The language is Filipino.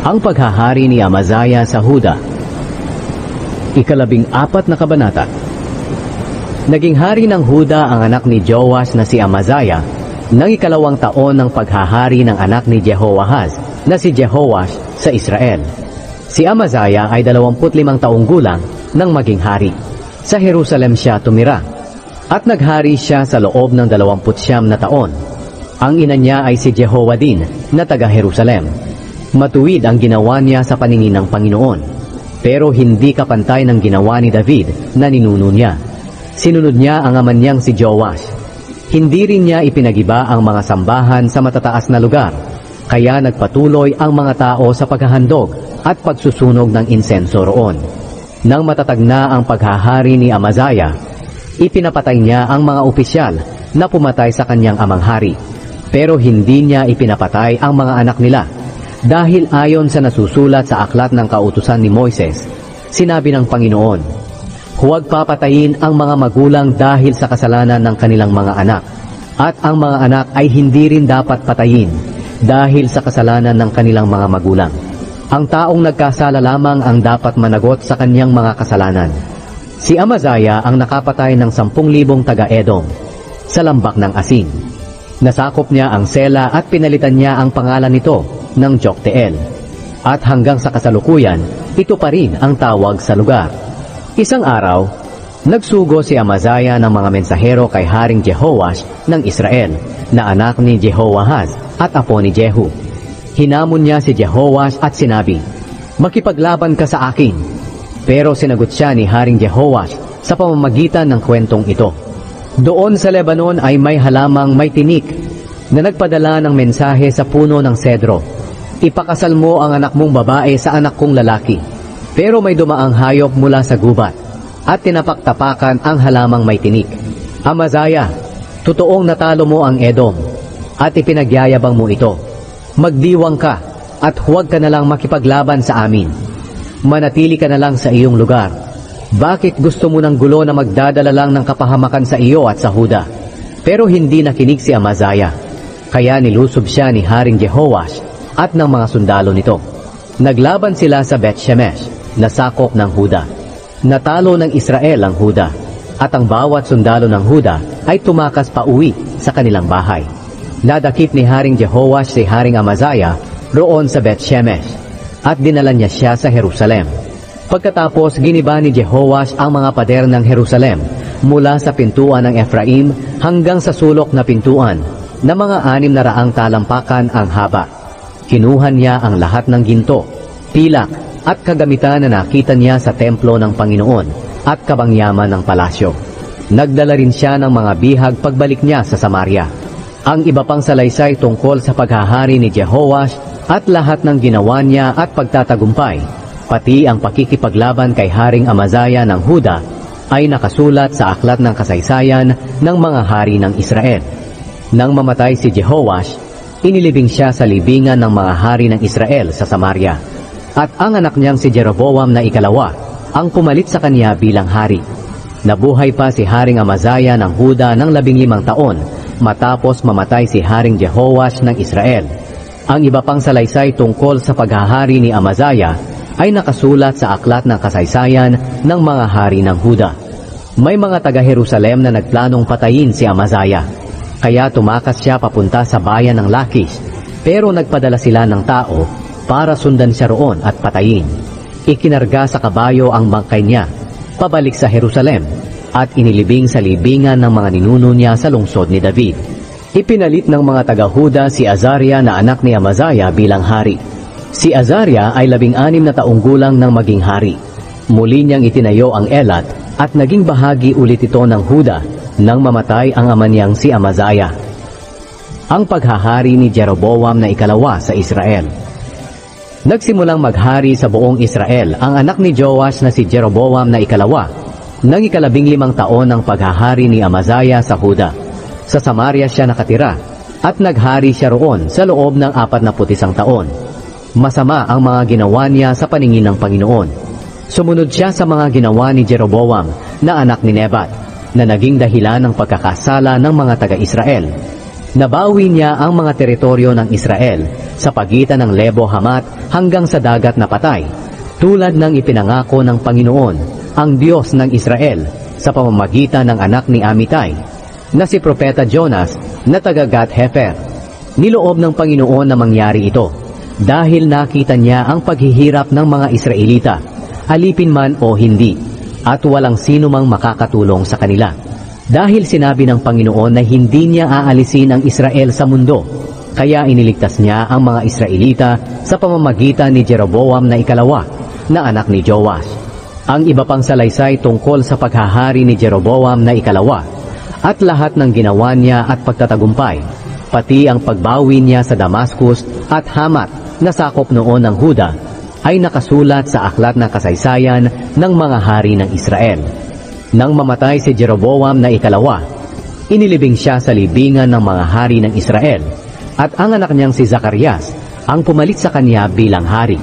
Ang paghahari ni Amazaya sa Huda. 14 na kabanata. Naging hari ng Huda ang anak ni Joash na si Amazaya ng 2 taon ng paghahari ng anak ni Jehoahaz na si Jehoash sa Israel. Si Amazaya ay 25 taong gulang nang maging hari. Sa Jerusalem siya tumira at naghari siya sa loob ng 29 na taon. Ang ina niya ay si Jehoadin na taga Jerusalem. Matuwid ang ginawa niya sa paningin ng Panginoon, pero hindi kapantay ng ginawa ni David na ninuno niya. Sinunod niya ang ama niyang si Joash. Hindi rin niya ipinagiba ang mga sambahan sa matataas na lugar, kaya nagpatuloy ang mga tao sa paghahandog at pagsusunog ng insenso roon. Nang matatag na ang paghahari ni Amazaya, ipinapatay niya ang mga opisyal na pumatay sa kanyang amang hari. Pero hindi niya ipinapatay ang mga anak nila, dahil ayon sa nasusulat sa aklat ng kautusan ni Moises, sinabi ng Panginoon, huwag papatayin ang mga magulang dahil sa kasalanan ng kanilang mga anak, at ang mga anak ay hindi rin dapat patayin dahil sa kasalanan ng kanilang mga magulang. Ang taong nagkasala lamang ang dapat managot sa kanyang mga kasalanan. Si Amazaya ang nakapatay ng 10,000 taga-Edom sa lambak ng asin. Nasakop niya ang Sela at pinalitan niya ang pangalan nito ng Jokteel. At hanggang sa kasalukuyan, ito pa rin ang tawag sa lugar. Isang araw, nagsugo si Amazaya ng mga mensahero kay Haring Jehoash ng Israel, na anak ni Jehoahaz at apo ni Jehu. Hinamon niya si Jehoash at sinabi, makipaglaban ka sa akin. Pero sinagot siya ni Haring Jehoash sa pamamagitan ng kwentong ito. Doon sa Lebanon ay may halamang may tinik na nagpadala ng mensahe sa puno ng sedro. Ipakasal mo ang anak mong babae sa anak kong lalaki. Pero may dumaang hayop mula sa gubat at tinapaktapakan ang halamang may tinik. Amazaya, totoong natalo mo ang Edom at ipinagyayabang mo ito. Magdiwang ka at huwag ka na lang makipaglaban sa amin. Manatili ka na lang sa iyong lugar. Bakit gusto mo ng gulo na magdadala lang ng kapahamakan sa iyo at sa Huda? Pero hindi nakinig si Amazaya, kaya nilusob siya ni Haring Jehoash at ng mga sundalo nito. Naglaban sila sa Bet-Shemesh, na sakop ng Huda. Natalo ng Israel ang Huda, at ang bawat sundalo ng Huda ay tumakas pa uwi sa kanilang bahay. Nadakip ni Haring Jehoash si Haring Amazaya roon sa Bet-Shemesh, at dinala niya siya sa Jerusalem. Pagkatapos giniba ni Jehoash ang mga pader ng Jerusalem mula sa pintuan ng Ephraim hanggang sa sulok na pintuan na mga 600 talampakan ang haba. Kinuha niya ang lahat ng ginto, pilak at kagamitan na nakita niya sa templo ng Panginoon at kabangyaman ng palasyo. Nagdala rin siya ng mga bihag pagbalik niya sa Samaria. Ang iba pang salaysay tungkol sa paghahari ni Jehoash at lahat ng ginawa niya at pagtatagumpay, pati ang pakikipaglaban kay Haring Amazaya ng Huda, ay nakasulat sa aklat ng kasaysayan ng mga hari ng Israel. Nang mamatay si Jehoash, inilibing siya sa libingan ng mga hari ng Israel sa Samaria. At ang anak niyang si Jeroboam na ikalawa ang pumalit sa kanya bilang hari. Nabuhay pa si Haring Amazaya ng Huda ng 15 taon matapos mamatay si Haring Jehoash ng Israel. Ang iba pang salaysay tungkol sa paghahari ni Amazaya ay nakasulat sa aklat ng kasaysayan ng mga hari ng Huda. May mga taga-Jerusalem na nagplanong patayin si Amazaya, kaya tumakas siya papunta sa bayan ng Lakish, pero nagpadala sila ng tao para sundan siya roon at patayin. Ikinarga sa kabayo ang bangkay niya pabalik sa Jerusalem at inilibing sa libingan ng mga ninuno niya sa lungsod ni David. Ipinalit ng mga taga-Huda si Azaria na anak ni Amazaya bilang hari. Si Azaria ay 16 na taong gulang nang maging hari. Muli niyang itinayo ang Elat at naging bahagi ulit ito ng Huda nang mamatay ang ama niyang si Amazaya. Ang paghahari ni Jeroboam na ikalawa sa Israel. Nagsimulang maghari sa buong Israel ang anak ni Joash na si Jeroboam na ikalawa nang 15 taon ng paghahari ni Amazaya sa Huda. Sa Samaria siya nakatira at naghari siya roon sa loob ng 41 taon. Masama ang mga ginawa niya sa paningin ng Panginoon. Sumunod siya sa mga ginawa ni Jeroboam na anak ni Nebat, na naging dahilan ng pagkakasala ng mga taga-Israel. Nabawi niya ang mga teritoryo ng Israel sa pagitan ng Lebo Hamat hanggang sa dagat na patay, tulad ng ipinangako ng Panginoon, ang Diyos ng Israel, sa pamamagitan ng anak ni Amitay, na si Propeta Jonas na taga Gath-Hefer. Niloob ng Panginoon na mangyari ito, dahil nakita niya ang paghihirap ng mga Israelita, alipin man o hindi, at walang sino mang makakatulong sa kanila. Dahil sinabi ng Panginoon na hindi niya aalisin ang Israel sa mundo, kaya iniligtas niya ang mga Israelita sa pamamagitan ni Jeroboam na ikalawa, na anak ni Joash. Ang iba pang salaysay tungkol sa paghahari ni Jeroboam na ikalawa, at lahat ng ginawa niya at pagtatagumpay, pati ang pagbawi niya sa Damascus at Hamat na sakop noon ng Huda, ay nakasulat sa aklat na kasaysayan ng mga hari ng Israel. Nang mamatay si Jeroboam na ikalawa, inilibing siya sa libingan ng mga hari ng Israel, at ang anak niyang si Zacarias ang pumalit sa kanya bilang hari.